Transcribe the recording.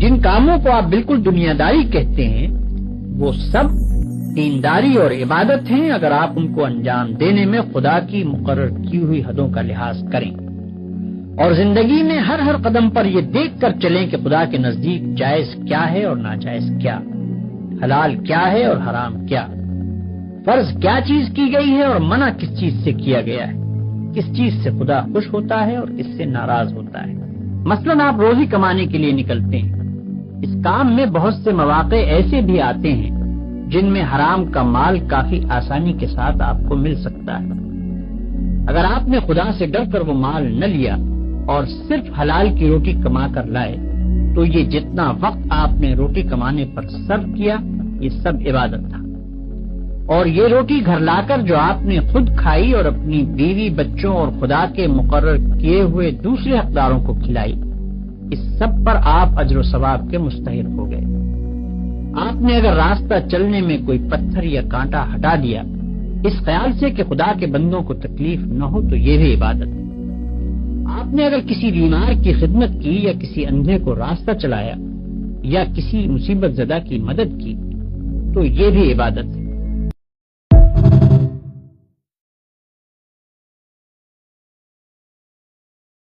جن کاموں کو آپ بالکل دنیاداری کہتے ہیں وہ سب دینداری اور عبادت ہیں اگر آپ ان کو انجام دینے میں خدا کی مقرر کی ہوئی حدوں کا لحاظ کریں اور زندگی میں ہر قدم پر یہ دیکھ کر چلیں کہ خدا کے نزدیک جائز کیا ہے اور ناجائز کیا، حلال کیا ہے اور حرام کیا، فرض کیا چیز کی گئی ہے اور منع کس چیز سے کیا گیا ہے، کس چیز سے خدا خوش ہوتا ہے اور کس سے ناراض ہوتا ہے۔ مثلاً آپ روزی کمانے کے لیے نکلتے ہیں، اس کام میں بہت سے مواقع ایسے بھی آتے ہیں جن میں حرام کا مال کافی آسانی کے ساتھ آپ کو مل سکتا ہے۔ اگر آپ نے خدا سے ڈر کر وہ مال نہ لیا اور صرف حلال کی روٹی کما کر لائے تو یہ جتنا وقت آپ نے روٹی کمانے پر صرف کیا یہ سب عبادت تھا، اور یہ روٹی گھر لا کر جو آپ نے خود کھائی اور اپنی بیوی بچوں اور خدا کے مقرر کیے ہوئے دوسرے حقداروں کو کھلائی، اس سب پر آپ اجر و ثواب کے مستحق ہو گئے۔ آپ نے اگر راستہ چلنے میں کوئی پتھر یا کانٹا ہٹا دیا اس خیال سے کہ خدا کے بندوں کو تکلیف نہ ہو تو یہ بھی عبادت ہے۔ آپ نے اگر کسی بیمار کی خدمت کی یا کسی اندھے کو راستہ چلایا یا کسی مصیبت زدہ کی مدد کی تو یہ بھی عبادت ہے۔